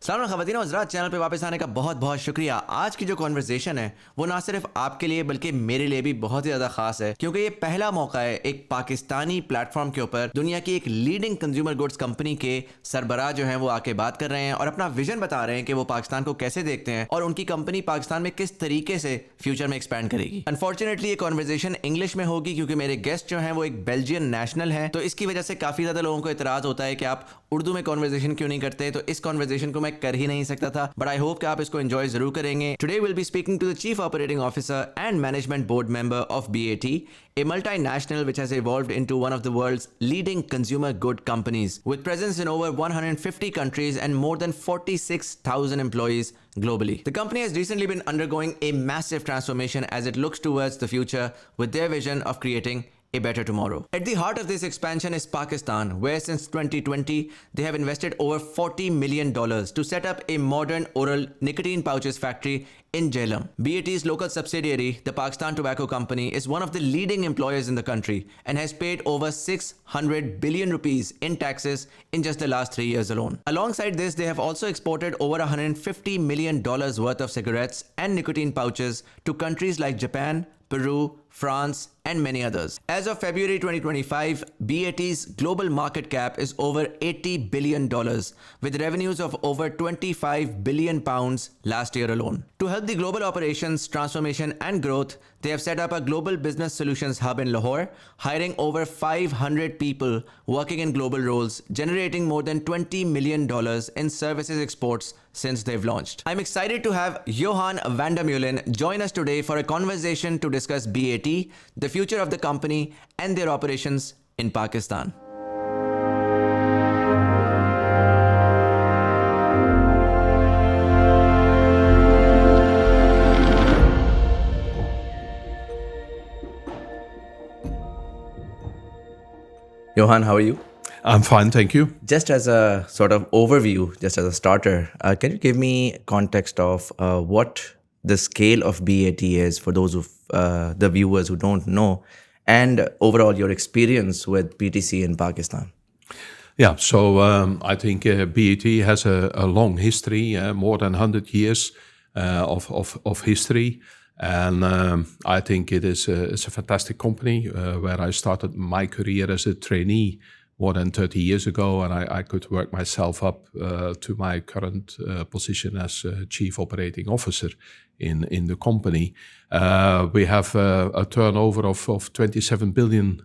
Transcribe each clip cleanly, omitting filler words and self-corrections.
सलाम ख़वातीन और हज़रात, चैनल पे वापस आने का बहुत बहुत शुक्रिया। आज की जो कॉन्वर्सेशन है वो ना सिर्फ आपके लिए बल्कि मेरे लिए भी बहुत ही ज़्यादा ख़ास है, क्योंकि ये पहला मौका है एक पाकिस्तानी प्लेटफॉर्म के ऊपर दुनिया की एक लीडिंग कंज्यूमर गुड्स कंपनी के सरबराह जो हैं वो आके बात कर रहे हैं और अपना विजन बता रहे हैं कि वो पाकिस्तान को कैसे देखते हैं और उनकी कंपनी पाकिस्तान में किस तरीके से फ्यूचर में एक्सपैंड करेगी। अनफॉर्चुनेटली ये कॉन्वर्सेशन इंग्लिश में होगी क्योंकि मेरे गेस्ट जो हैं वो एक बेल्जियन नेशनल हैं, तो इसकी वजह से काफ़ी ज़्यादा लोगों को इतराज़ होता है कि आप उर्दू में कॉन्वर्सेशन क्यों नहीं करते। तो इस कॉन्वर्सेशन को मैं कर ही नहीं सकता था, बट आई होप कि आप इसको एंजॉय जरूर करेंगे। Today will be speaking to the chief operating officer and management board member of BAT, a multinational which has evolved into one of the world's leading consumer good companies with presence in over 150 countries and more than 46,000 employees globally. The company has recently been undergoing a massive transformation as it looks towards the future with their vision of creating a better tomorrow. At the heart of this expansion is Pakistan, where since 2020 they have invested over $40 million to set up a modern oral nicotine pouches factory in Jhelum. BAT's local subsidiary, the Pakistan Tobacco Company, is one of the leading employers in the country and has paid over 600 billion rupees in taxes in just the last 3 years alone. Alongside this, they have also exported over $150 million worth of cigarettes and nicotine pouches to countries like Japan, Peru, France, and many others. As of February 2025, BAT's global market cap is over $80 billion with revenues of over 25 billion pounds last year alone. To help the global operations, transformation, and growth, they have set up a global business solutions hub in Lahore, hiring over 500 people working in global roles, generating more than $20 million in services exports since they've launched. I'm excited to have Johan Vandermeulen join us today for a conversation to discuss BAT, the future of the company, and their operations in Pakistan. Johan, how are you? I'm fine, thank you. Just as a sort of overview, just as a starter, can you give me context of what the scale of BAT is for those of the viewers who don't know, and overall your experience with PTC in Pakistan? Yeah, so I think BAT has a long history, more than 100 years of history. And I think it's a fantastic company where I started my career as a trainee more than 30 years ago, and I could work myself up to my current position as Chief Operating Officer in the company. We have a turnover of 27 billion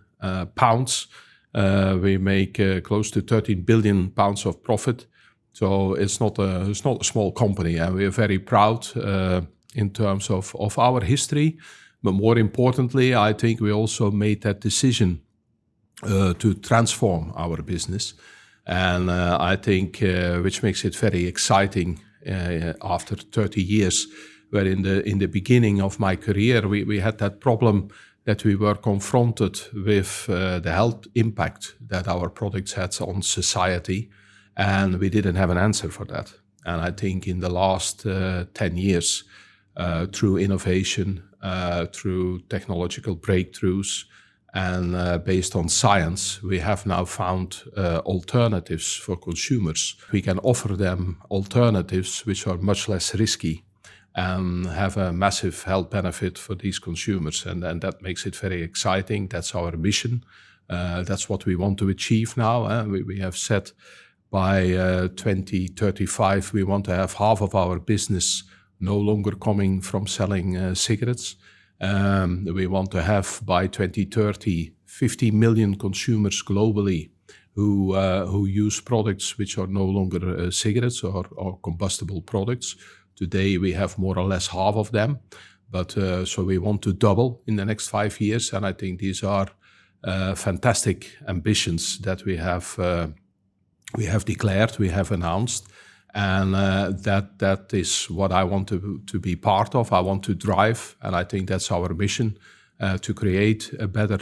pounds. We make close to 13 billion pounds of profit. So it's not a small company, and we are very proud in terms of our history. But more importantly, I think we also made that decision to transform our business. And I think which makes it very exciting after 30 years, where in the beginning of my career, we had that problem that we were confronted with the health impact that our products had on society, and we didn't have an answer for that. And I think in the last 10 years, through innovation, through technological breakthroughs, and based on science, we have now found alternatives for consumers. We can offer them alternatives which are much less risky and have a massive health benefit for these consumers. And that makes it very exciting. That's our mission. That's what we want to achieve now. We have said by 2035, we want to have half of our business no longer coming from selling cigarettes. We want to have by 2030 50 million consumers globally who use products which are no longer cigarettes or combustible products. Today we have more or less half of them, but so we want to double in the next 5 years, and I think these are fantastic ambitions that we have declared, we have announced. And that is what I want to be part of. I want to drive, and I think that's our mission, to create a better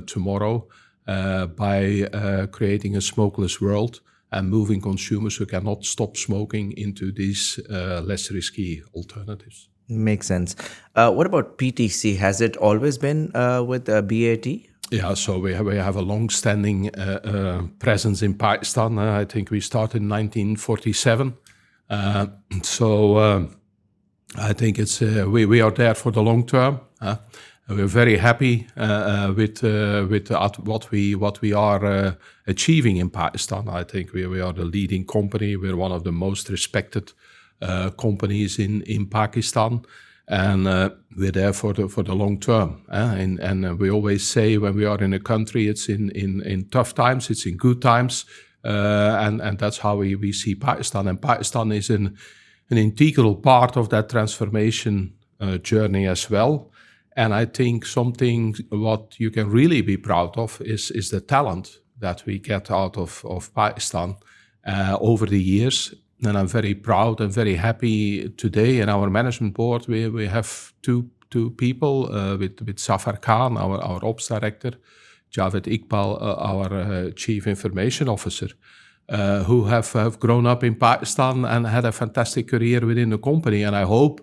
tomorrow by creating a smokeless world and moving consumers who cannot stop smoking into these less risky alternatives. Makes sense. What about PTC? Has it always been with BAT? Yeah, so we have a long-standing presence in Pakistan. I think we started in 1947 Uh, so I think it's we are there for the long term. We're very happy with what we are achieving in Pakistan. I think we are the leading company. We're one of the most respected companies in Pakistan, and we're there for the long term. And we always say when we are in a country, it's in tough times, it's in good times, and that's how we see Pakistan. And Pakistan is an integral part of that transformation journey as well. And I think something what you can really be proud of is the talent that we get out of Pakistan over the years. And I'm very proud and very happy today in our management board. We have two people with Safar Khan, our ops director, Javed Iqbal, our chief information officer, who have grown up in Pakistan and had a fantastic career within the company. And I hope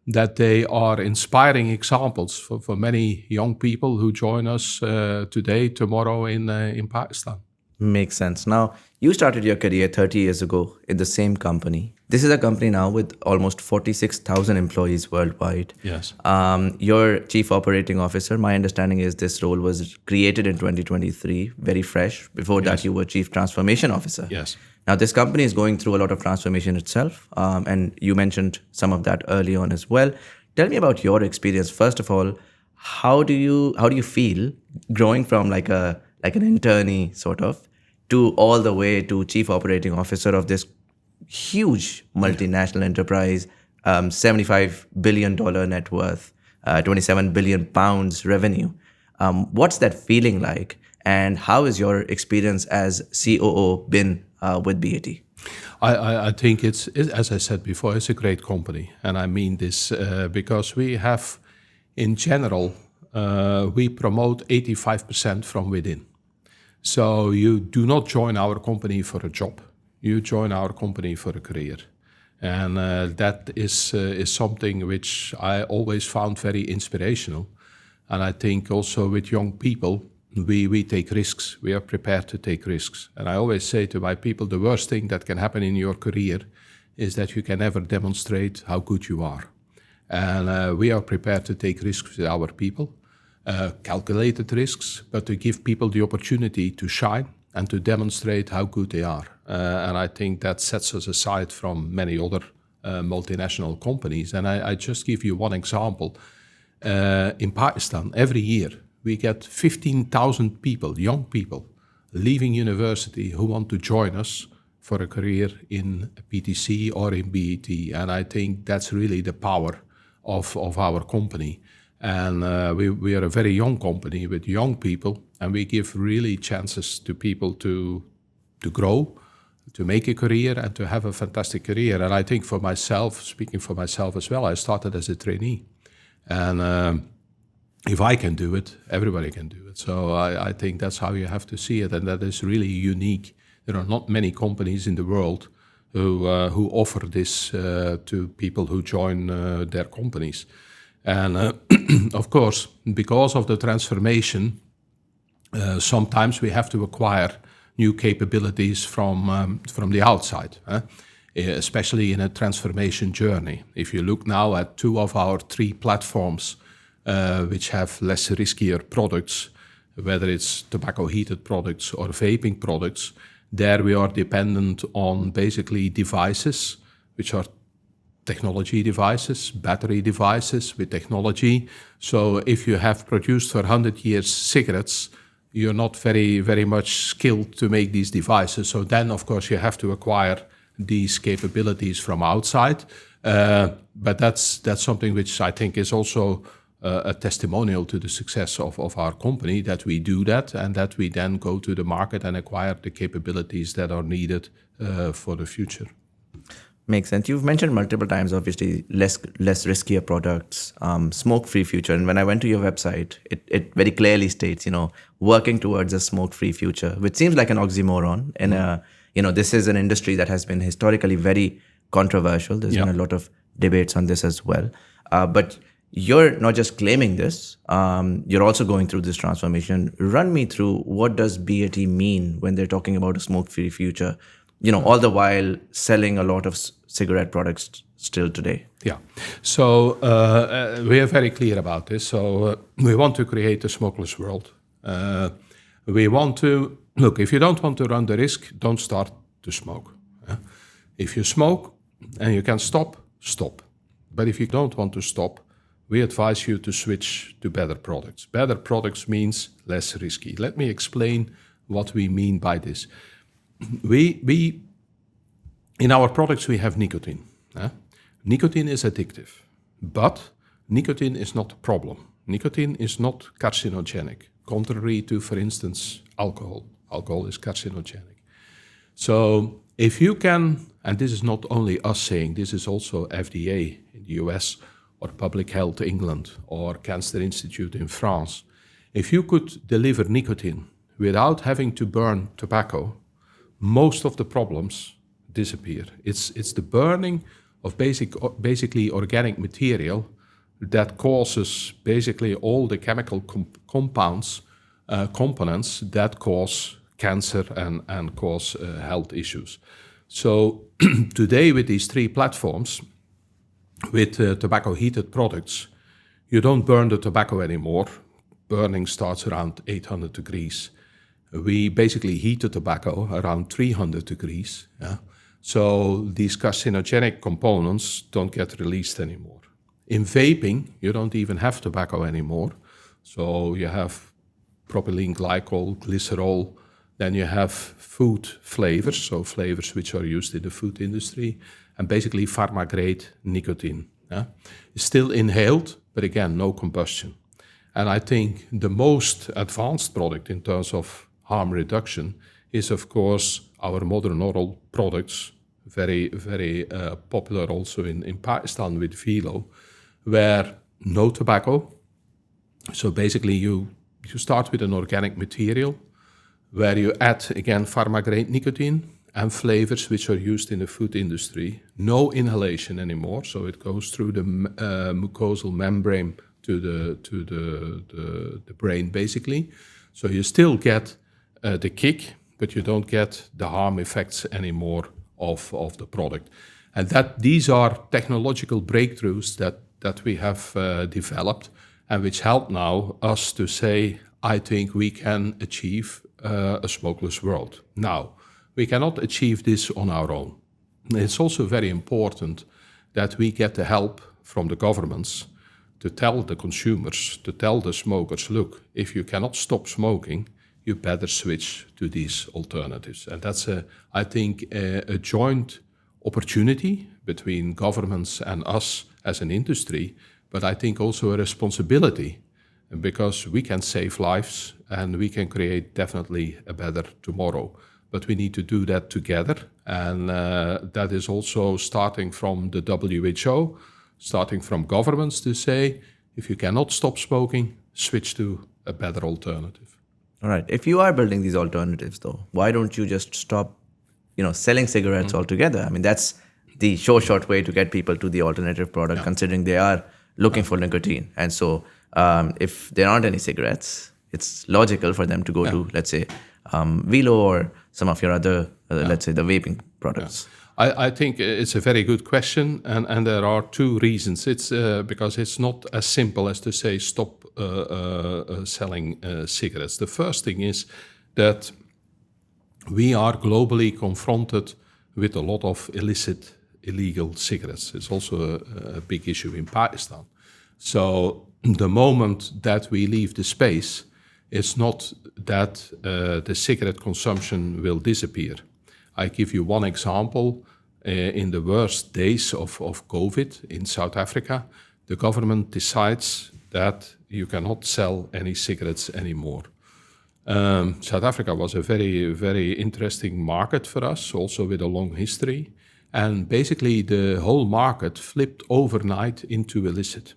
that they are inspiring examples for many young people who join us today, tomorrow in Pakistan. Makes sense. Now, you started your career 30 years ago in the same company. This is a company now with almost 46,000 employees worldwide. Yes. Your chief operating officer, my understanding is this role was created in 2023, very fresh. Before that, you were chief transformation officer. Yes. Now, this company is going through a lot of transformation itself, and you mentioned some of that early on as well. Tell me about your experience. First of all, how do you feel growing from like an internee sort of to all the way to chief operating officer of this huge multinational enterprise, $75 billion net worth, 27 billion pounds revenue? What's that feeling like? And how has your experience as COO been with BAT? I think it's, as I said before, it's a great company. And I mean this because we have, in general, we promote 85% from within. So you do not join our company for a job. You join our company for a career. And that is something which I always found very inspirational. And I think also with young people, we take risks. We are prepared to take risks. And I always say to my people, the worst thing that can happen in your career is that you can never demonstrate how good you are. And we are prepared to take risks with our people. Calculated risks, but to give people the opportunity to shine and to demonstrate how good they are. And I think that sets us aside from many other multinational companies. And I just give you one example. In Pakistan, every year, we get 15,000 people, young people, leaving university who want to join us for a career in PTC or in BAT. And I think that's really the power of our company. And we are a very young company with young people, and we give really chances to people to grow, to make a career, and to have a fantastic career. And I think for myself, speaking for myself as well, I started as a trainee. And if I can do it, everybody can do it. So I think that's how you have to see it, and that is really unique. There are not many companies in the world who offer this to people who join their companies. And of course, because of the transformation, sometimes we have to acquire new capabilities from the outside, especially in a transformation journey. If you look now at 2 of our 3 platforms, which have less riskier products, whether it's tobacco-heated products or vaping products, there we are dependent on basically devices, which are technology devices, battery devices with technology. So if you have produced for 100 years cigarettes, you're not very, very much skilled to make these devices. So then, of course, you have to acquire these capabilities from outside. But that's something which I think is also a testimonial to the success of our company, that we do that and that we then go to the market and acquire the capabilities that are needed for the future. Makes sense. You've mentioned multiple times, obviously, less riskier products, smoke-free future. And when I went to your website, it very clearly states, working towards a smoke-free future, which seems like an oxymoron. And, this is an industry that has been historically very controversial. There's been a lot of debates on this as well. But you're not just claiming this, you're also going through this transformation. Run me through, what does BAT mean when they're talking about a smoke-free future? all the while selling a lot of cigarette products still today? Yeah. So we are very clear about this. So we want to create a smokeless world. We want to, look, if you don't want to run the risk, don't start to smoke. If you smoke and you can stop, stop. But if you don't want to stop, we advise you to switch to better products. Better products means less risky. Let me explain what we mean by this. We in our products, we have nicotine. Nicotine is addictive, but nicotine is not a problem. Nicotine is not carcinogenic, contrary to, for instance, alcohol. Alcohol is carcinogenic. So if you can, and this is not only us saying, this is also FDA in the US, or Public Health England, or Cancer Institute in France, if you could deliver nicotine without having to burn tobacco, most of the problems disappear. It's the burning of basically organic material that causes basically all the chemical components that cause cancer and cause health issues. So today with these three platforms, with tobacco heated products, you don't burn the tobacco anymore. Burning starts around 800 degrees. We basically heat the tobacco around 300 degrees. Yeah? So these carcinogenic components don't get released anymore. In vaping, you don't even have tobacco anymore. So you have propylene glycol, glycerol, then you have food flavors, so flavors which are used in the food industry, and basically pharma-grade nicotine. Yeah? It's still inhaled, but again, no combustion. And I think the most advanced product in terms of harm reduction is, of course, our modern oral products, very, very popular also in Pakistan with VELO, where no tobacco. So basically you start with an organic material where you add, again, pharma-grade nicotine and flavors which are used in the food industry. No inhalation anymore, so it goes through the mucosal membrane to the brain, basically. So you still get the kick, but you don't get the harm effects anymore of the product. And these are technological breakthroughs that we have developed and which help now us to say, I think we can achieve a smokeless world. Now, we cannot achieve this on our own. It's also very important that we get the help from the governments to tell the consumers, to tell the smokers, look, if you cannot stop smoking, you better switch to these alternatives. And that's, I think, a joint opportunity between governments and us as an industry, but I think also a responsibility, because we can save lives and we can create definitely a better tomorrow. But we need to do that together, and that is also starting from the WHO, starting from governments to say, if you cannot stop smoking, switch to a better alternative. All right. If you are building these alternatives, though, why don't you just stop, selling cigarettes altogether? I mean, that's the short way to get people to the alternative product, considering they are looking for nicotine. And so if there aren't any cigarettes, it's logical for them to go to, let's say, VELO or some of your other, let's say, the vaping products. I think it's a very good question, and there are two reasons. It's because it's not as simple as to say stop selling cigarettes. The first thing is that we are globally confronted with a lot of illicit, illegal cigarettes. It's also a big issue in Pakistan. So the moment that we leave the space, it's not that the cigarette consumption will disappear. I give you one example. In the worst days of COVID in South Africa, the government decides that you cannot sell any cigarettes anymore. South Africa was a very, very interesting market for us, also with a long history. And basically the whole market flipped overnight into illicit.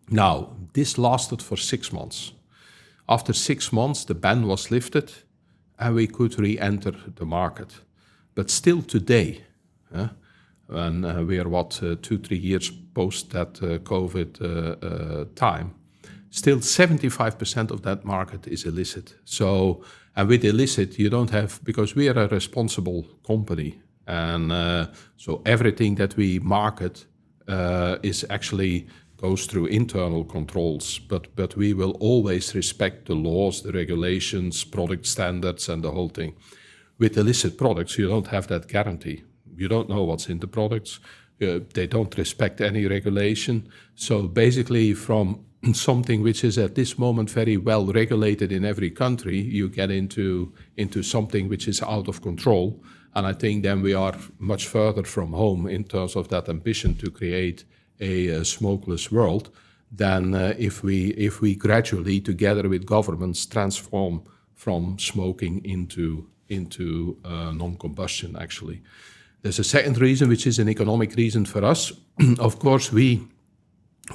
Now, this lasted for 6 months. After 6 months, the ban was lifted and we could re-enter the market. But still today, and we are 2-3 years post that COVID time, still 75% of that market is illicit. So, and with illicit, you don't have, because we are a responsible company, and so everything that we market is actually goes through internal controls, but we will always respect the laws, the regulations, product standards, and the whole thing. With illicit products, you don't have that guarantee. You don't know what's in the products. They don't respect any regulation. So basically, from something which is at this moment very well regulated in every country, you get into something which is out of control. And I think then we are much further from home in terms of that ambition to create a smokeless world than if we gradually, together with governments, transform from smoking into non-combustion. Actually, there's a second reason, which is an economic reason for us. Of course, we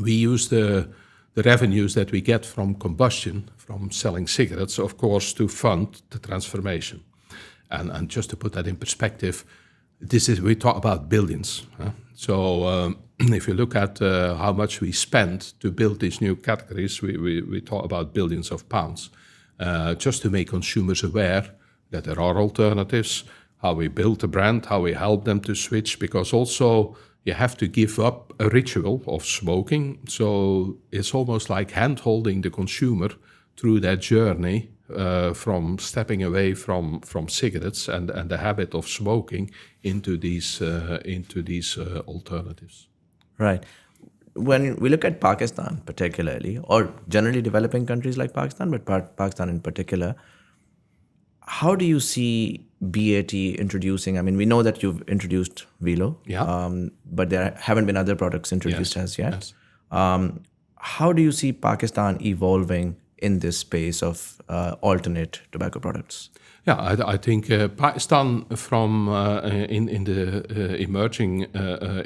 use the revenues that we get from combustion, from selling cigarettes, of course, to fund the transformation. And just to put that in perspective, we talk about billions. So if you look at how much we spend to build these new categories, we talk about billions of pounds, just to make consumers aware that there are alternatives, how we build a brand, how we help them to switch, because also you have to give up a ritual of smoking. So it's almost like hand-holding the consumer through that journey from stepping away from cigarettes and the habit of smoking into these alternatives. Right. When we look at Pakistan particularly, or generally developing countries like Pakistan, but Pakistan in particular, how do you see BAT introducing? I mean, we know that you've introduced VELO, but there haven't been other products introduced as yet. Yes. How do you see Pakistan evolving in this space of alternate tobacco products? Yeah, I think Pakistan from in the emerging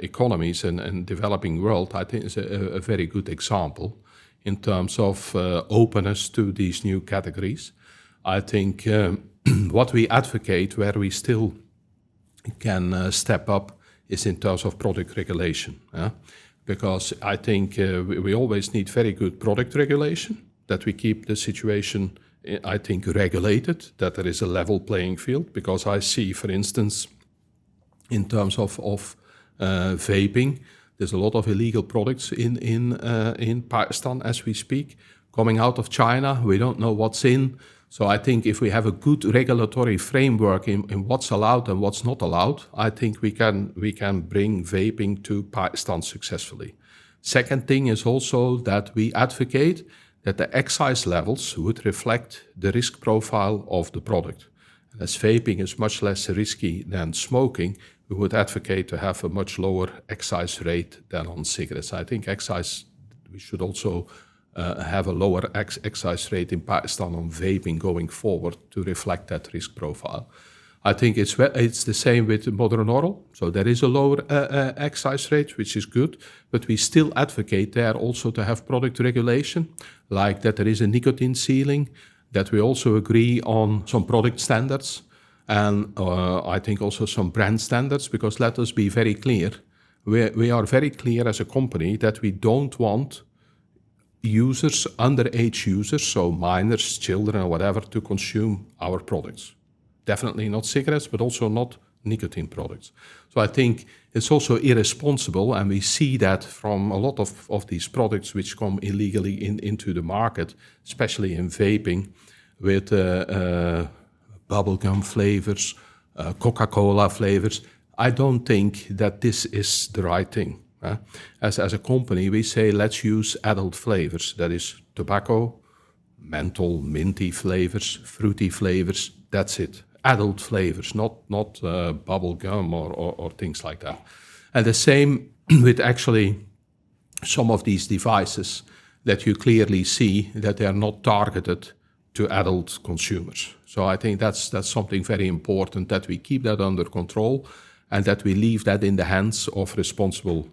economies and developing world, I think is a very good example in terms of openness to these new categories. I think what we advocate, where we still can step up, is in terms of product regulation. Because I think we always need very good product regulation, that we keep the situation, I think, regulated, that there is a level playing field. Because I see, for instance, in terms of vaping, there's a lot of illegal products in Pakistan as we speak, coming out of China. We don't know what's in. So I think if we have a good regulatory framework in what's allowed and what's not allowed, I think we can bring vaping to Pakistan successfully. Second thing is also that we advocate that the excise levels would reflect the risk profile of the product. And as vaping is much less risky than smoking, we would advocate to have a much lower excise rate than on cigarettes. I think excise, we should also have a lower excise rate in Pakistan on vaping going forward to reflect that risk profile. I think it's the same with modern oral. So there is a lower excise rate, which is good, but we still advocate there also to have product regulation, like that there is a nicotine ceiling, that we also agree on some product standards, and I think also some brand standards, because let us be very clear, we are very clear as a company that we don't want users, underage users, so minors, children, or whatever, to consume our products. Definitely not cigarettes, but also not nicotine products. So I think it's also irresponsible, and we see that from a lot of these products which come illegally into the market, especially in vaping, with bubblegum flavors, Coca-Cola flavors. I don't think that this is the right thing. As a company, we say let's use adult flavors. That is tobacco, menthol, minty flavors, fruity flavors. That's it. Adult flavors, not bubble gum or things like that. And the same with actually some of these devices that you clearly see that they are not targeted to adult consumers. So I think that's something very important, that we keep that under control and that we leave that in the hands of responsible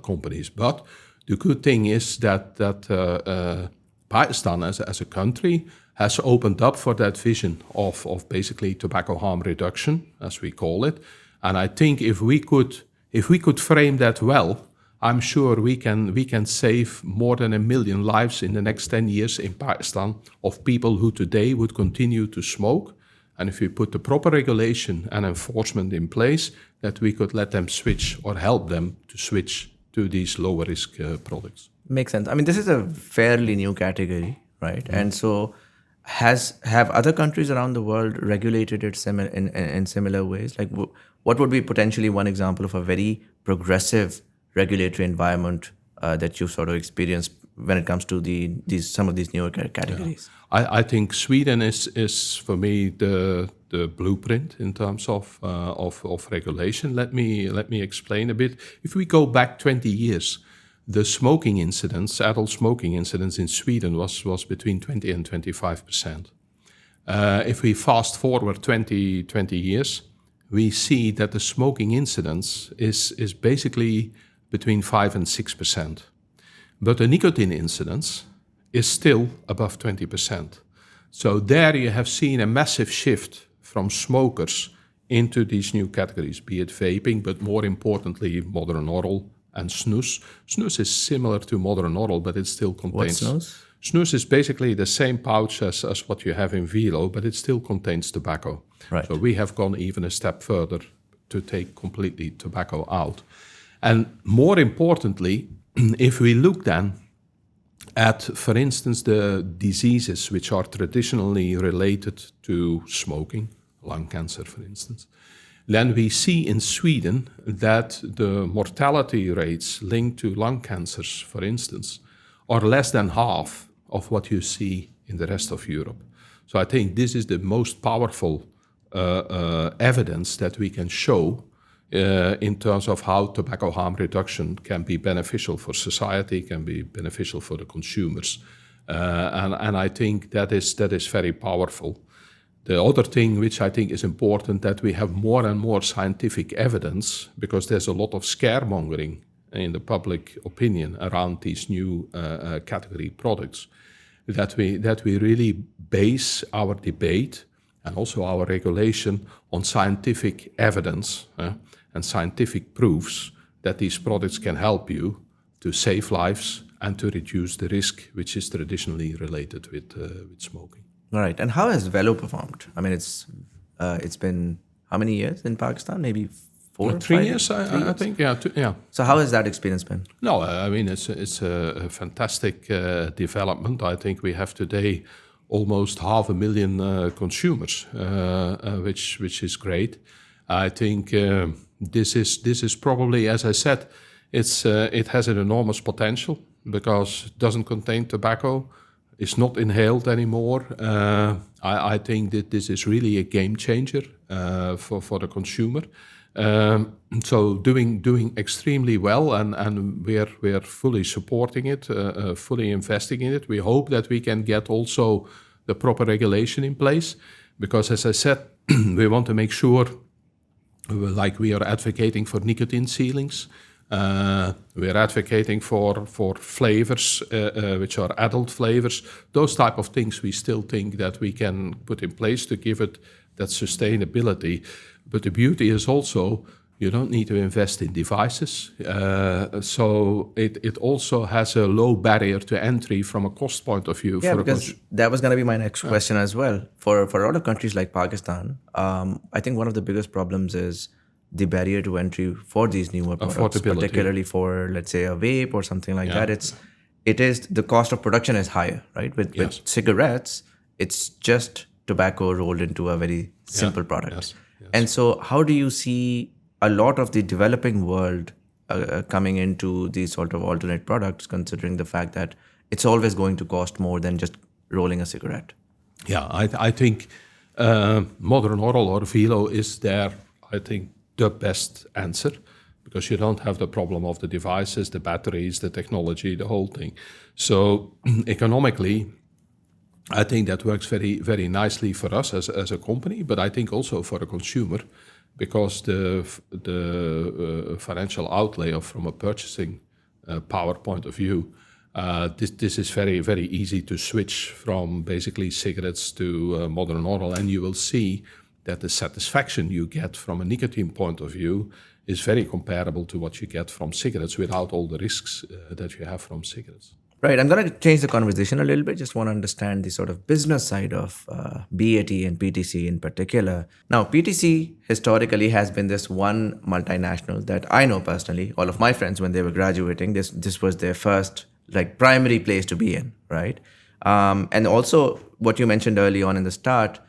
companies. But the good thing is that Pakistan as a country has opened up for that vision of basically tobacco harm reduction, as we call it. And I think if we could frame that well, I'm sure we can save more than 1 million lives in the next 10 years in Pakistan of people who today would continue to smoke. And if we put the proper regulation and enforcement in place, that we could let them switch or help them to switch to these lower risk products. Makes sense. I mean, this is a fairly new category, right? And so have other countries around the world regulated it in similar ways? Like what would be potentially one example of a very progressive regulatory environment that you've sort of experienced when it comes to some of these newer categories? I think Sweden is for me the blueprint in terms of regulation. Let me explain a bit. If we go back 20 years, the smoking incidence, adult smoking incidence in Sweden was between 20 and 25%. If we fast forward 20 years, we see that the smoking incidence is basically between 5 and 6%. But the nicotine incidence is still above 20%. So there you have seen a massive shift from smokers into these new categories, be it vaping, but more importantly, modern oral and snus. Snus is similar to modern oral, but it still contains... What's snus? Snus is basically the same pouch as what you have in VELO, but it still contains tobacco. Right. So we have gone even a step further to take completely tobacco out. And more importantly, if we look then at, for instance, the diseases which are traditionally related to smoking, lung cancer, for instance, then we see in Sweden that the mortality rates linked to lung cancers, for instance, are less than half of what you see in the rest of Europe. So I think this is the most powerful evidence that we can show in terms of how tobacco harm reduction can be beneficial for society, can be beneficial for the consumers. And I think that is very powerful. The other thing which I think is important, that we have more and more scientific evidence, because there's a lot of scaremongering in the public opinion around these new category products, that we really base our debate and also our regulation on scientific evidence and scientific proofs that these products can help you to save lives and to reduce the risk which is traditionally related with smoking. All right. And how has VELO performed? I mean, it's been how many years in Pakistan? Maybe 4 3 years, I think. Yeah. So how has that experience been? No, I mean, it's a fantastic development. I think we have today almost 500,000 consumers, which is great. I think this is probably, as I said, it has an enormous potential because it doesn't contain tobacco. It's not inhaled anymore. I think that this is really a game changer for the consumer. So doing extremely well, and we're fully supporting it, fully investing in it. We hope that we can get also the proper regulation in place, because as I said, we want to make sure, like we are advocating for nicotine ceilings, we're advocating for flavors which are adult flavors. Those type of things we still think that we can put in place to give it that sustainability. But the beauty is also you don't need to invest in devices. So it also has a low barrier to entry from a cost point of view. Yeah, because that was going to be my next question as well. For a lot of countries like Pakistan, I think one of the biggest problems is the barrier to entry for these newer products, particularly for, let's say, a vape or something like that. It is the cost of production is higher, right? With cigarettes, it's just tobacco rolled into a very simple product. Yes. And so how do you see a lot of the developing world coming into these sort of alternate products, considering the fact that it's always going to cost more than just rolling a cigarette? Yeah, I think modern oral or VELO is there, I think, the best answer, because you don't have the problem of the devices, the batteries, the technology, the whole thing. So economically, I think that works very, very nicely for us as a company, but I think also for a consumer, because the financial outlay from a purchasing power point of view, this is very, very easy to switch from basically cigarettes to modern oral, and you will see that the satisfaction you get from a nicotine point of view is very comparable to what you get from cigarettes without all the risks that you have from cigarettes. Right. I'm going to change the conversation a little bit. Just want to understand the sort of business side of BAT and PTC in particular. Now, PTC historically has been this one multinational that I know personally. All of my friends, when they were graduating, this was their first like primary place to be in, right? And also what you mentioned early on in the start,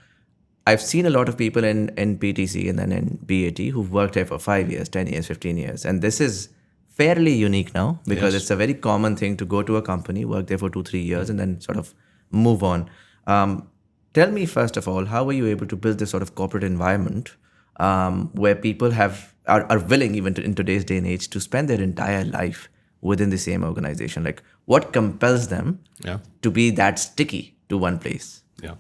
I've seen a lot of people in PTC and then in BAT who've worked here for 5 years, 10 years, 15 years. And this is fairly unique now because it's a very common thing to go to a company, work there for 2-3 years, and then sort of move on. Tell me, first of all, how were you able to build this sort of corporate environment where people are willing, even in today's day and age, to spend their entire life within the same organization? Like, what compels them to be that sticky to one place? Yeah,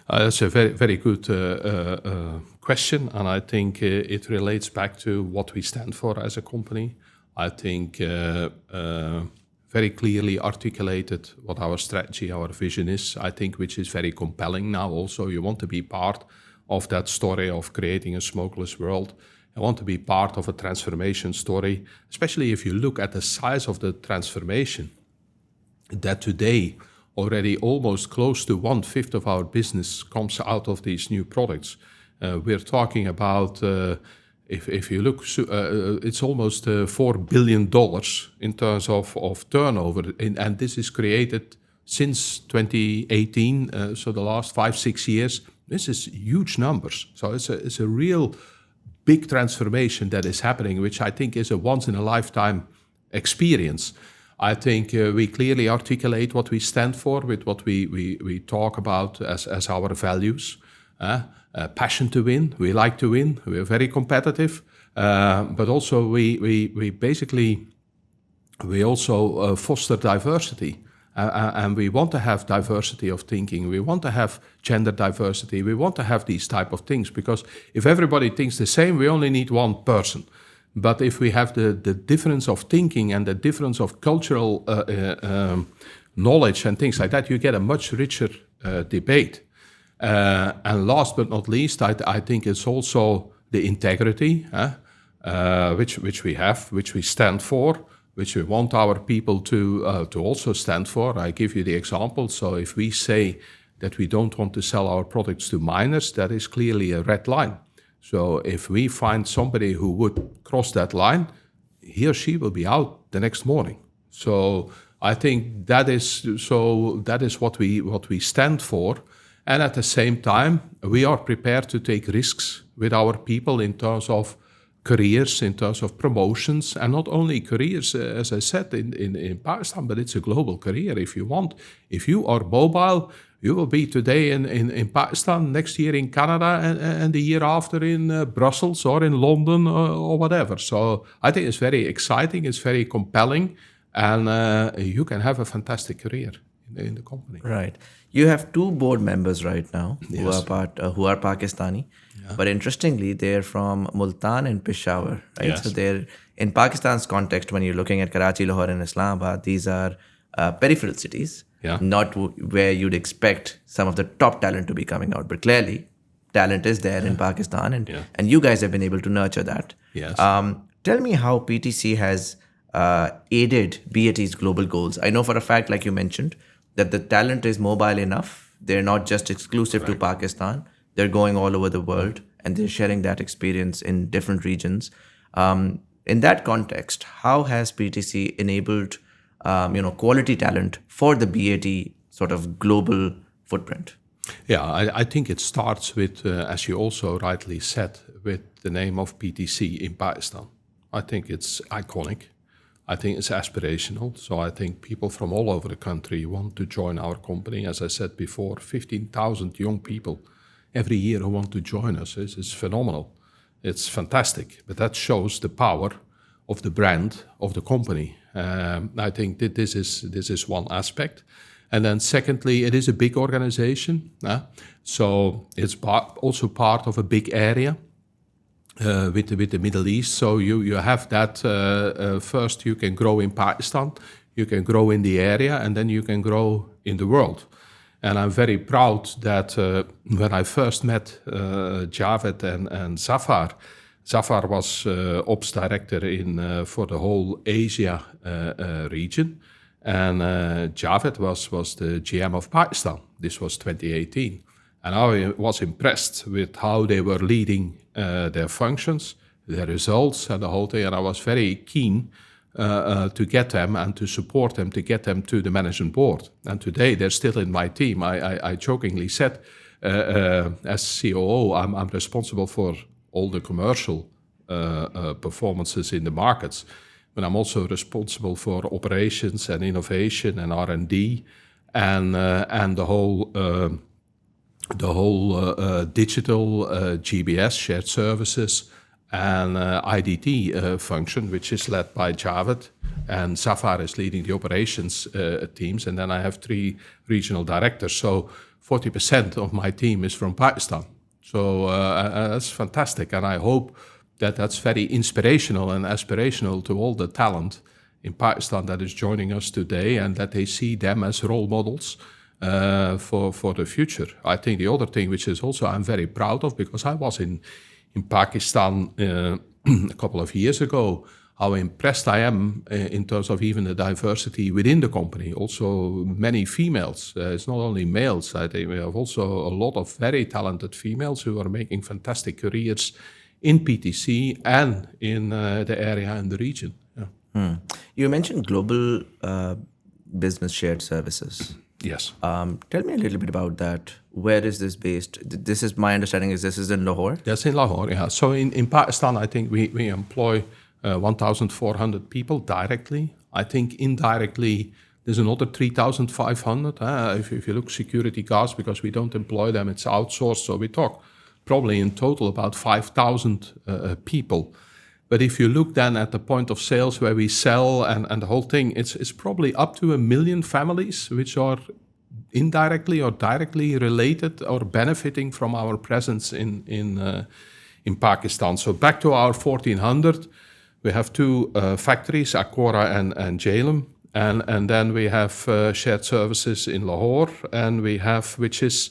that's a very, very good question, and I think it relates back to what we stand for as a company. I think very clearly articulated what our strategy, our vision is, I think, which is very compelling now also. You want to be part of that story of creating a smokeless world. You want to be part of a transformation story, especially if you look at the size of the transformation, that today already almost close to 1/5 of our business comes out of these new products. We're talking about... If you look, it's almost $4 billion in terms of turnover, and this is created since 2018, so the last 5-6 years. This is huge numbers. So it's a real big transformation that is happening, which I think is a once-in-a-lifetime experience. I think we clearly articulate what we stand for with what we talk about as our values. Passion to win. We like to win. We are very competitive, but also we basically also foster diversity, and we want to have diversity of thinking. We want to have gender diversity. We want to have these type of things, because if everybody thinks the same, we only need one person. But if we have the difference of thinking and the difference of cultural knowledge and things like that, you get a much richer debate. And last but not least, I think it's also the integrity, which we have, which we stand for, which we want our people to also stand for. I give you the example. So if we say that we don't want to sell our products to minors, that is clearly a red line. So if we find somebody who would cross that line, he or she will be out the next morning. So I think that is what we stand for. And at the same time, we are prepared to take risks with our people in terms of careers, in terms of promotions, and not only careers, as I said, in Pakistan, but it's a global career if you want. If you are mobile, you will be today in Pakistan, next year in Canada, and the year after in Brussels or in London or whatever. So I think it's very exciting, it's very compelling, and you can have a fantastic career in the company. Right. You have 2 board members right now who Yes. who are Pakistani, but interestingly, they're from Multan and Peshawar, right? Yes. So they're in Pakistan's context. When you're looking at Karachi, Lahore, and Islamabad, these are peripheral cities, not where you'd expect some of the top talent to be coming out. But clearly, talent is there in Pakistan, and you guys have been able to nurture that. Yes. Tell me how PTC has aided BAT's global goals. I know for a fact, like you mentioned, that the talent is mobile enough. They're not just exclusive to Pakistan. They're going all over the world, and they're sharing that experience in different regions. In that context, how has PTC enabled quality talent for the BAT sort of global footprint? Yeah, I think it starts with, as you also rightly said, with the name of PTC in Pakistan. I think it's iconic. I think it's aspirational. So I think people from all over the country want to join our company. As I said before, 15,000 young people every year who want to join us. It's phenomenal. It's fantastic. But that shows the power of the brand of the company. I think that this is one aspect. And then secondly, it is a big organization. So it's also part of a big area. With the Middle East. So you have that, first you can grow in Pakistan, you can grow in the area, and then you can grow in the world. And I'm very proud that when I first met Javed and Zafar, Zafar was ops director for the whole Asia region, and Javed was the GM of Pakistan. This was 2018, and I was impressed with how they were leading their functions, their results, and the whole thing. And I was very keen to get them and to support them, to get them to the management board. And today they're still in my team. I jokingly said, as COO, I'm responsible for all the commercial performances in the markets, but I'm also responsible for operations and innovation and R&D and the whole digital GBS, shared services, and IDT function, which is led by Javed, and Zafar is leading the operations teams, and then I have 3 regional directors. So 40% of my team is from Pakistan. So that's fantastic, and I hope that that's very inspirational and aspirational to all the talent in Pakistan that is joining us today, and that they see them as role models for the future. I think the other thing, which is also I'm very proud of, because I was in Pakistan a couple of years ago, how impressed I am in terms of even the diversity within the company. Also many females. It's not only males. I think we have also a lot of very talented females who are making fantastic careers in PTC and in the area and the region. Yeah. You mentioned global business shared services. Yes. Tell me a little bit about that. Where is this based? This is my understanding is this is in Lahore? That's in Lahore, yeah. So in Pakistan, I think we employ 1,400 people directly. I think indirectly, there's another 3,500. If you look security guards, because we don't employ them, it's outsourced. So we talk probably in total about 5,000 people. But if you look then at the point of sales where we sell and the whole thing, it's probably up to 1 million families which are indirectly or directly related or benefiting from our presence in Pakistan. So back to our 1,400, we have 2 factories, Akora and Jhelum, and then we have shared services in Lahore, and we have which is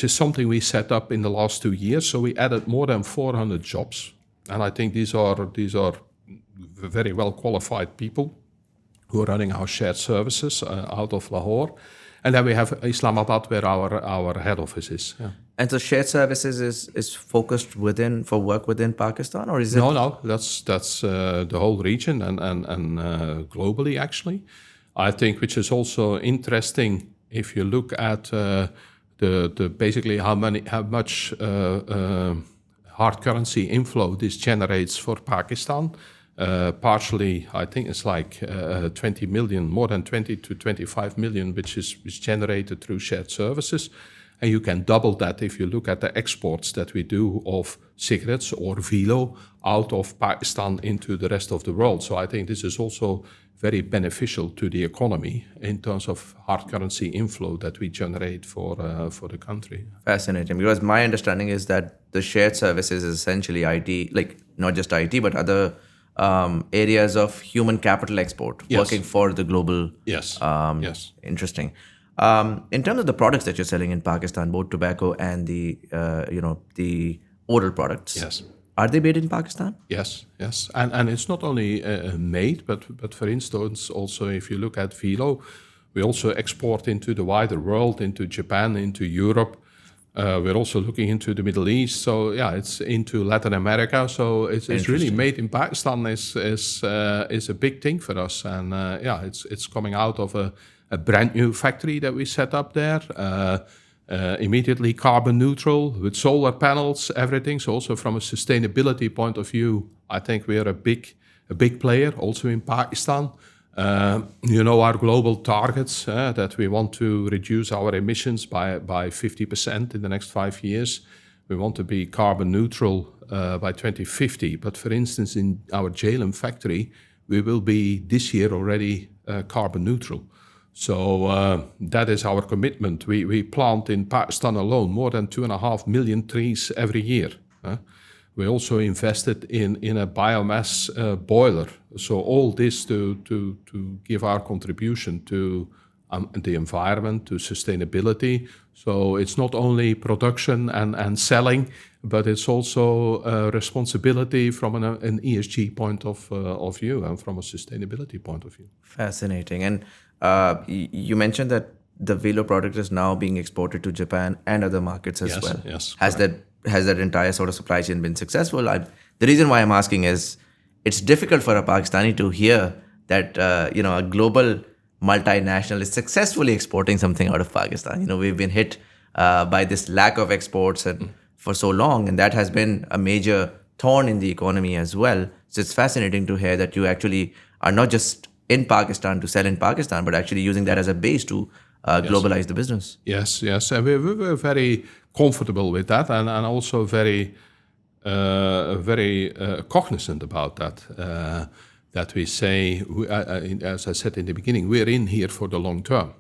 something we set up in the last 2 years. So we added more than 400 jobs. And I think these are very well qualified people who are running our shared services out of Lahore. And then we have Islamabad, where our head office is. Yeah. And so shared services is focused for work within Pakistan, or is it? No, that's the whole region and globally actually. I think which is also interesting if you look at the basically how much hard currency inflow this generates for Pakistan. Partially, I think it's like 20 million, more than 20 to 25 million, which is generated through shared services. And you can double that if you look at the exports that we do of cigarettes or VELO out of Pakistan into the rest of the world. So I think this is also very beneficial to the economy in terms of hard currency inflow that we generate for the country. Fascinating, because my understanding is that the shared services is essentially IT, like not just IT, but other areas of human capital export, yes, working for the global. Yes. Yes. Interesting. In terms of the products that you're selling in Pakistan, both tobacco and the oral products. Yes. Are they made in Pakistan? Yes, and it's not only made, but for instance, also if you look at VELO, we also export into the wider world, into Japan, into Europe. We're also looking into the Middle East, so yeah, it's into Latin America. So it's really made in Pakistan is a big thing for us, and it's coming out of a brand new factory that we set up there. Immediately carbon neutral with solar panels, everything. So also from a sustainability point of view, I think we are a big player also in Pakistan. Our global targets that we want to reduce our emissions by 50% in the next 5 years. We want to be carbon neutral by 2050. But for instance, in our Jhelum factory, we will be this year already carbon neutral. So that is our commitment. We plant in Pakistan alone more than 2.5 million trees every year. We also invested in a biomass boiler. So all this to give our contribution to the environment, to sustainability. So it's not only production and selling, but it's also a responsibility from an ESG point of view and from a sustainability point of view. Fascinating. And you mentioned that the VELO product is now being exported to Japan and other markets as well. Yes. Has that entire sort of supply chain been successful? The reason why I'm asking is it's difficult for a Pakistani to hear that a global multinational is successfully exporting something out of Pakistan. We've been hit by this lack of exports and for so long, and that has been a major thorn in the economy as well. So it's fascinating to hear that you actually are not just in Pakistan to sell in Pakistan, but actually using that as a base to globalize the business. Yes, and we're very comfortable with that, and also very cognizant about that. That we say, as I said in the beginning, we're in here for the long term.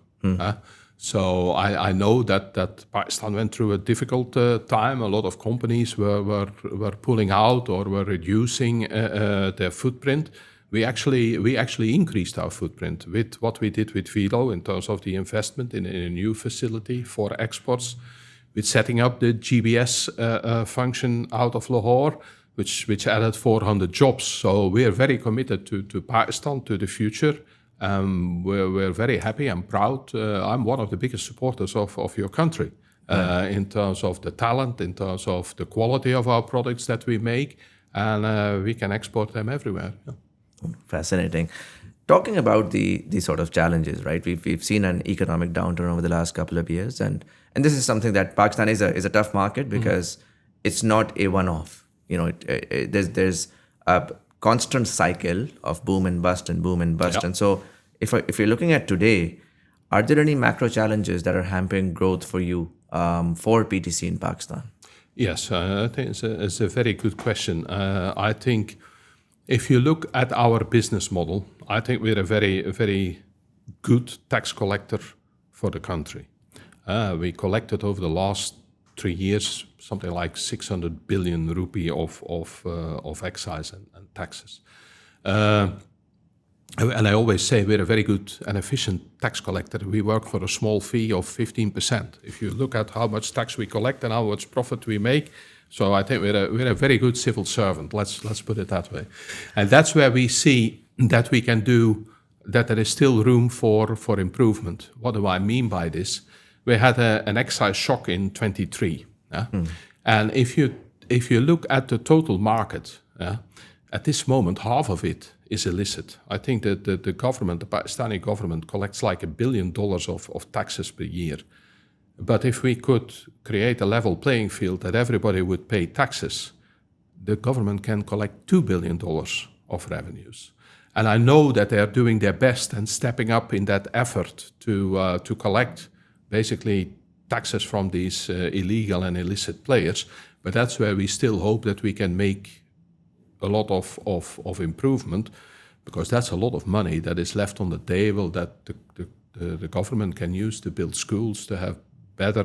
So I know that Pakistan went through a difficult time. A lot of companies were pulling out or were reducing their footprint. We actually increased our footprint with what we did with VELO in terms of the investment in a new facility for exports, with setting up the GBS function out of Lahore, which added 400 jobs. So we are very committed to Pakistan, to the future. We're very happy and proud. I'm one of the biggest supporters of your country in terms of the talent, in terms of the quality of our products that we make, and we can export them everywhere. Yeah. Fascinating. Talking about the sort of challenges, right? We've seen an economic downturn over the last couple of years, and this is something that Pakistan is a tough market because it's not a one-off. There's a constant cycle of boom and bust and boom and bust. Yeah. And so if you're looking at today, are there any macro challenges that are hampering growth for you for PTC in Pakistan? Yes, I think it's a very good question. I think if you look at our business model, I think we're a very good tax collector for the country. We collected over the last 3 years something like 600 billion rupee of excise and taxes. And I always say we're a very good and efficient tax collector. We work for a small fee of 15%. If you look at how much tax we collect and how much profit we make, so I think we're a very good civil servant. Let's put it that way, and that's where we see that we can do that. There is still room for improvement. What do I mean by this? We had an excise shock in 23, and if you look at the total market, at this moment half of it is illicit. I think that the government, the Pakistani government, collects like $1 billion of taxes per year. But if we could create a level playing field that everybody would pay taxes, the government can collect $2 billion of revenues. And I know that they are doing their best and stepping up in that effort to collect basically taxes from these illegal and illicit players. But that's where we still hope that we can make a lot of improvement, because that's a lot of money that is left on the table that the government can use to build schools, to have better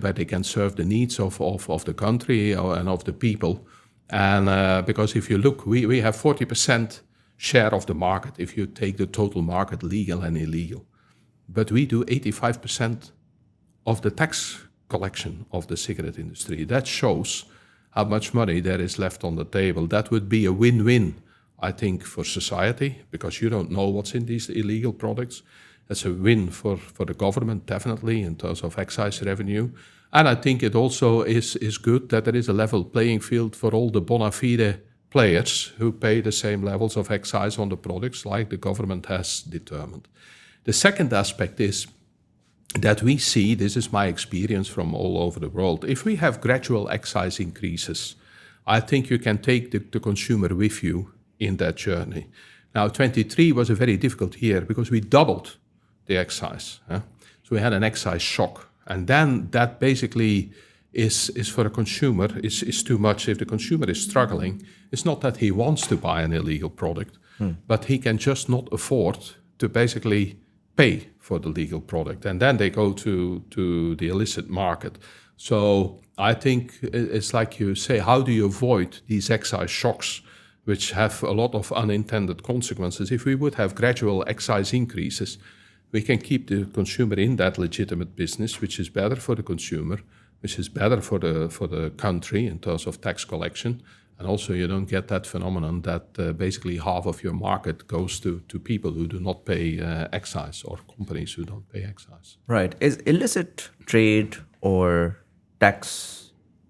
where they can serve the needs of the country and of the people. And because if you look, we have 40% share of the market if you take the total market, legal and illegal. But we do 85% of the tax collection of the cigarette industry. That shows how much money there is left on the table. That would be a win-win, I think, for society, because you don't know what's in these illegal products. That's a win for the government, definitely, in terms of excise revenue. And I think it also is good that there is a level playing field for all the bona fide players who pay the same levels of excise on the products like the government has determined. The second aspect is that we see, this is my experience from all over the world, if we have gradual excise increases, I think you can take the consumer with you in that journey. Now, 23 was a very difficult year because we doubled the excise. So we had an excise shock. And then that basically is for a consumer, is too much. If the consumer is struggling, it's not that he wants to buy an illegal product, but he can just not afford to basically pay for the legal product. And then they go to the illicit market. So I think it's like you say, how do you avoid these excise shocks, which have a lot of unintended consequences? If we would have gradual excise increases, we can keep the consumer in that legitimate business, which is better for the consumer. which is better for the country in terms of tax collection. And also you don't get that phenomenon that basically half of your market goes to people who do not pay excise or companies who don't pay excise. Right. Is illicit trade or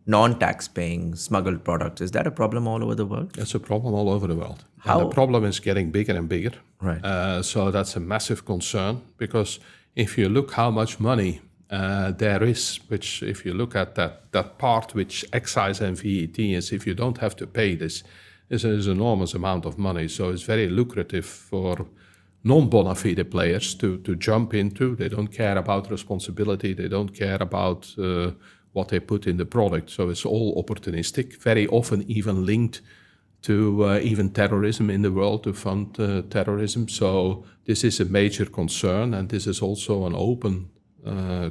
non-tax paying smuggled products, is that a problem all over the world? It's a problem all over the world. How? And the problem is getting bigger and bigger. Right. So that's a massive concern, because if you look how much money there is, which if you look at that part which excise and VAT is, if you don't have to pay this is an enormous amount of money. So it's very lucrative for non-bona fide players to jump into. They don't care about responsibility. They don't care about what they put in the product. So it's all opportunistic, very often even linked to even terrorism in the world, to fund terrorism. So this is a major concern, and this is also an open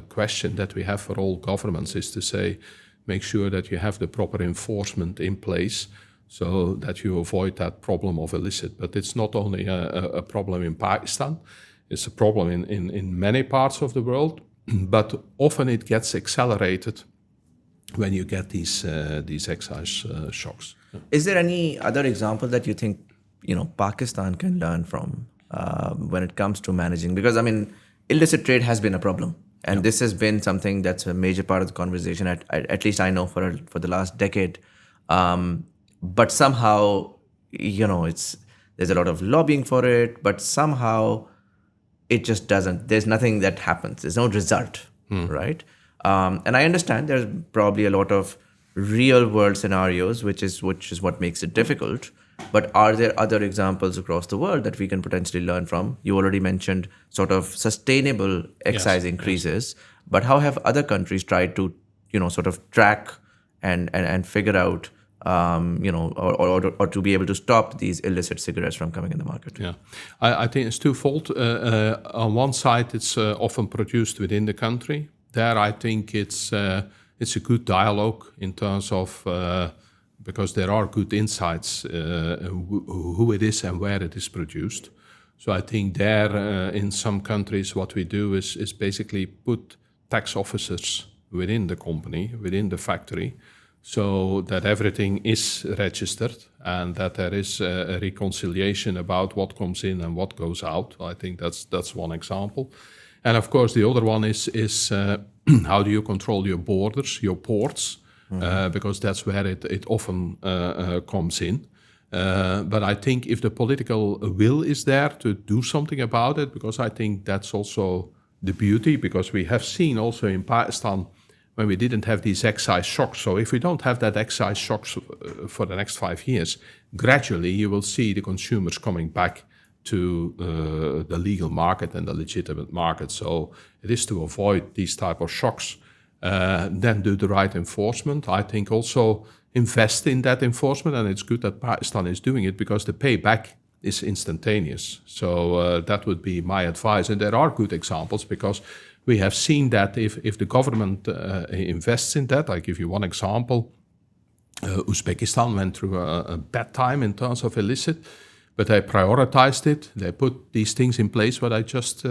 question that we have for all governments, is to say, make sure that you have the proper enforcement in place so that you avoid that problem of illicit. But it's not only a problem in Pakistan, it's a problem in many parts of the world, but often it gets accelerated when you get these excise shocks. Is there any other example that you think Pakistan can learn from when it comes to managing? Because illicit trade has been a problem, and this has been something that's a major part of the conversation. At least I know for the last decade. But somehow, there's a lot of lobbying for it, but somehow it just doesn't. There's nothing that happens. There's no result, right? And I understand there's probably a lot of real world scenarios, which is what makes it difficult. But are there other examples across the world that we can potentially learn from? You already mentioned sort of sustainable excise increases, but how have other countries tried to, sort of track and figure out, or to be able to stop these illicit cigarettes from coming in the market? Yeah, I think it's twofold. On one side, it's often produced within the country. There, I think it's a good dialogue in terms of because there are good insights who it is and where it is produced. So I think there, in some countries, what we do is basically put tax officers within the company, within the factory, so that everything is registered and that there is a reconciliation about what comes in and what goes out. I think that's one example. And of course, the other one is how do you control your borders, your ports, because that's where it often comes in. But I think if the political will is there to do something about it, because I think that's also the beauty, because we have seen also in Pakistan when we didn't have these excise shocks. So if we don't have that excise shocks for the next 5 years, gradually you will see the consumers coming back to the legal market and the legitimate market. So it is to avoid these type of shocks, then do the right enforcement. I think also invest in that enforcement, and it's good that Pakistan is doing it because the payback is instantaneous. So that would be my advice. And there are good examples because we have seen that if the government invests in that, I give you one example. Uzbekistan went through a bad time in terms of illicit, but they prioritized it. They put these things in place, what I just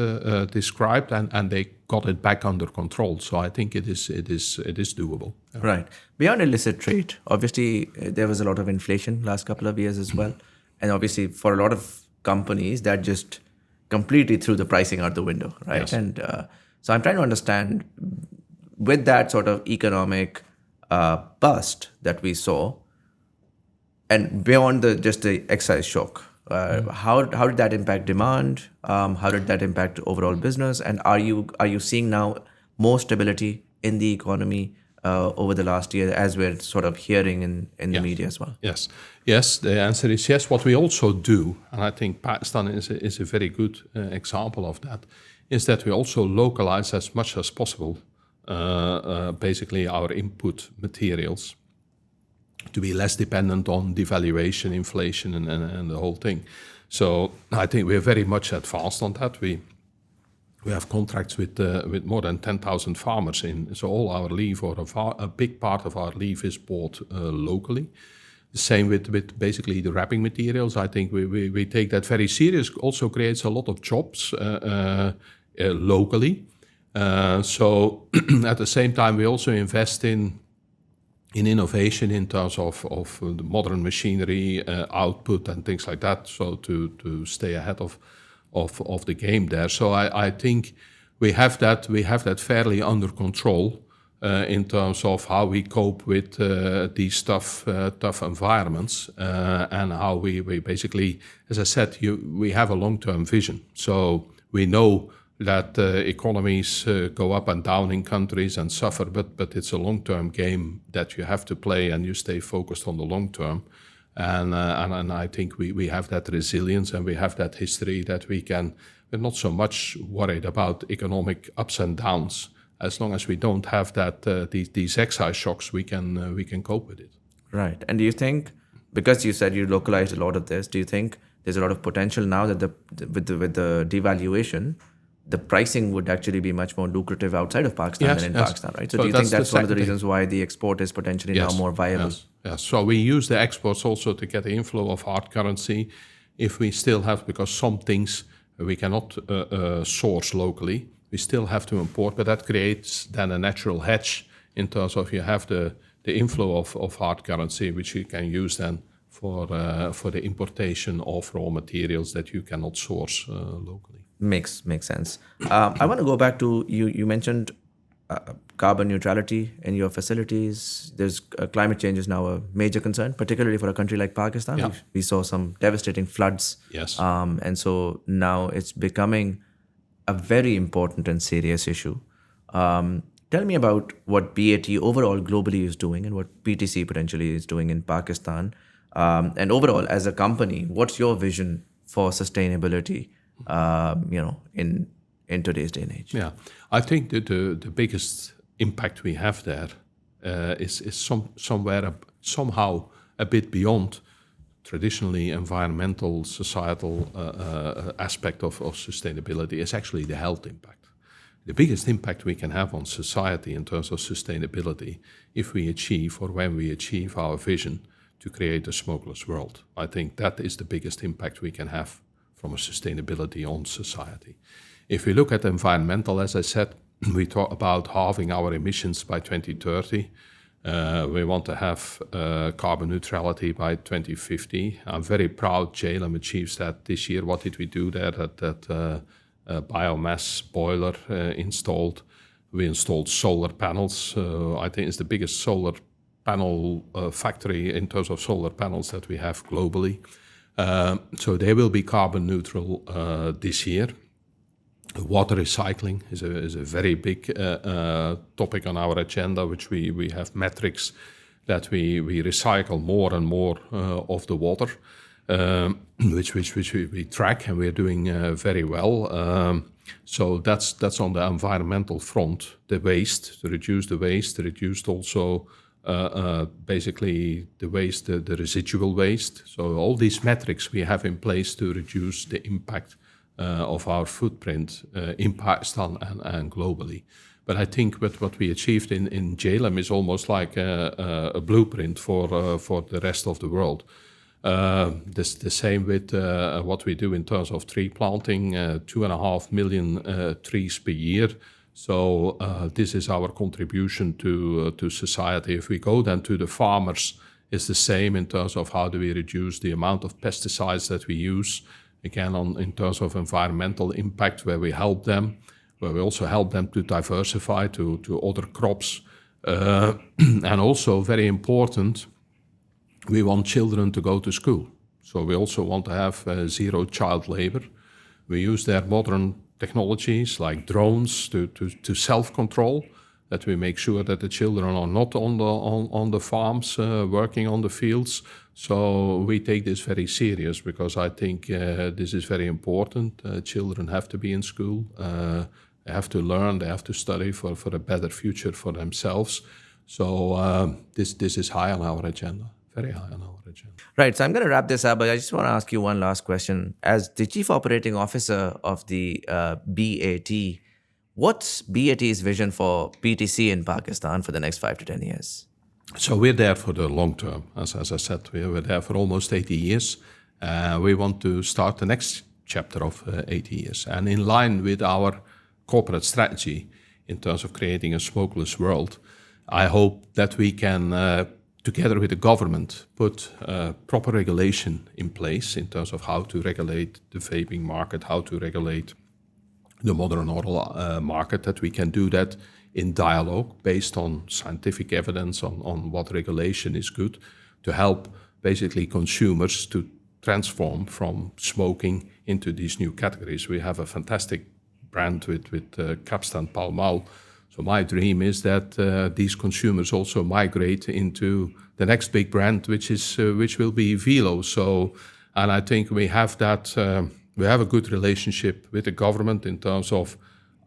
described, and they got it back under control. So I think it is doable. Right. Beyond illicit trade, obviously there was a lot of inflation last couple of years as well, and obviously for a lot of companies that just completely threw the pricing out the window, right? Yes. And so I'm trying to understand, with that sort of economic bust that we saw, and beyond just the excise shock, how did that impact demand? How did that impact overall business? And are you seeing now more stability in the economy over the last year, as we're sort of hearing in the media as well? Yes. The answer is yes. What we also do, and I think Pakistan is a very good example of that, is that we also localize as much as possible, basically our input materials, to be less dependent on devaluation, inflation, and the whole thing. So I think we're very much advanced on that. We have contracts with more than 10,000 farmers so all our leaf, or a big part of our leaf, is bought locally. The same with basically the wrapping materials. I think we take that very serious. Also creates a lot of jobs locally. So at the same time, we also invest in innovation in terms of the modern machinery, output and things like that, so to stay ahead of the game there. So I think we have that fairly under control in terms of how we cope with these tough environments, and how we basically, as I said, we have a long-term vision. So we know that economies go up and down in countries and suffer, but it's a long-term game that you have to play, and you stay focused on the long term. And I think we have that resilience, and we have that history that we're not so much worried about economic ups and downs. As long as we don't have that these excise shocks, we can cope with it. Right. And do you think, because you said you localized a lot of this, do you think there's a lot of potential now that with the devaluation, the pricing would actually be much more lucrative outside of Pakistan than in Pakistan, right? So do you think that's one of the reasons why the export is potentially now more viable? Yes. So we use the exports also to get the inflow of hard currency. If we still have, because some things we cannot source locally, we still have to import, but that creates then a natural hedge in terms of you have the inflow of hard currency, which you can use then for the importation of raw materials that you cannot source locally. Makes sense. I want to go back to you mentioned carbon neutrality in your facilities. There's climate change is now a major concern, particularly for a country like Pakistan. Yeah. We saw some devastating floods. Yes. And so now it's becoming a very important and serious issue. Tell me about what BAT overall globally is doing and what PTC potentially is doing in Pakistan. And overall, as a company, what's your vision for sustainability, in today's day and age? Yeah, I think that the biggest impact we have there is somehow a bit beyond traditionally environmental, societal aspect of sustainability. Is actually the health impact. The biggest impact we can have on society in terms of sustainability, if we achieve or when we achieve our vision to create a smokeless world. I think that is the biggest impact we can have from a sustainability on society. If we look at environmental, as I said, we talk about halving our emissions by 2030. We want to have carbon neutrality by 2050. I'm very proud JLM achieves that this year. What did we do there? That biomass boiler installed. We installed solar panels. I think it's the biggest solar panel factory in terms of solar panels that we have globally. So they will be carbon neutral this year. Water recycling is a very big topic on our agenda, which we have metrics that we recycle more and more of the water, which we track, and we're doing very well. So that's on the environmental front, the waste, to reduce the waste, to reduce also basically the waste, the residual waste. So all these metrics we have in place to reduce the impact of our footprint in Pakistan and globally. But I think what we achieved in JLM is almost like a blueprint for the rest of the world. The same with what we do in terms of tree planting, 2.5 million trees per year. So this is our contribution to society. If we go then to the farmers, it's the same in terms of how do we reduce the amount of pesticides that we use. Again, in terms of environmental impact, where we help them, where we also help them to diversify to other crops. And also, very important, we want children to go to school. So we also want to have zero child labor. We use their modern technologies like drones to self-control, that we make sure that the children are not on the farms working on the fields. So we take this very serious, because I think this is very important. Children have to be in school. They have to learn. They have to study for a better future for themselves. So this is high on our agenda. Very high on our agenda. Right. So I'm going to wrap this up, but I just want to ask you one last question. As the Chief Operating Officer of the BAT, what's BAT's vision for PTC in Pakistan for the next 5 to 10 years? So we're there for the long term. As I said, we're there for almost 80 years. We want to start the next chapter of 80 years. And in line with our corporate strategy, in terms of creating a smokeless world. I hope that we can, together with the government, put proper regulation in place in terms of how to regulate the vaping market, how to regulate the modern oral market, that we can do that in dialogue based on scientific evidence on what regulation is good to help basically consumers to transform from smoking into these new categories. We have a fantastic brand with Pakistani Pall Mall. So my dream is that these consumers also migrate into the next big brand, which will be VELO. So, and I think we have that. We have a good relationship with the government in terms of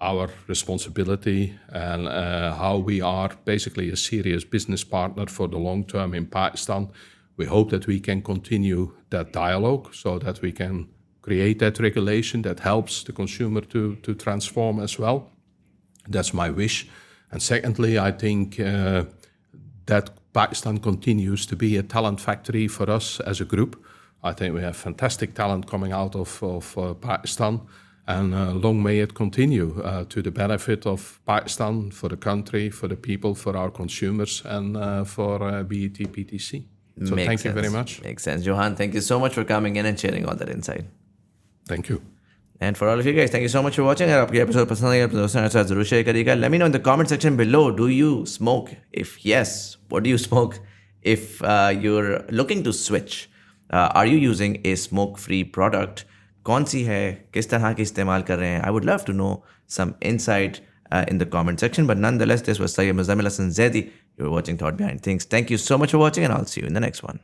our responsibility and how we are basically a serious business partner for the long term in Pakistan. We hope that we can continue that dialogue so that we can create that regulation that helps the consumer to transform as well. That's my wish. And secondly, I think that Pakistan continues to be a talent factory for us as a group. I think we have fantastic talent coming out of Pakistan, and long may it continue to the benefit of Pakistan, for the country, for the people, for our consumers, and for BET PTC. So thank you very much. Makes sense. Johan, thank you so much for coming in and sharing all that insight. Thank you. And for all of you guys, thank you so much for watching. अगर आपको ये episode पसंद आया तो दोस्तों के साथ जरूर share करिएगा. Let me know in the comment section below. Do you smoke? If yes, what do you smoke? If you're looking to switch, are you using a smoke-free product? कौन सी है? किस तरह की इस्तेमाल कर रहे हैं? I would love to know some insight in the comment section. But nonetheless, this was Sayyid Muzammil Hassan Zaidi. You were watching Thought Behind Things. Thank you so much for watching, and I'll see you in the next one.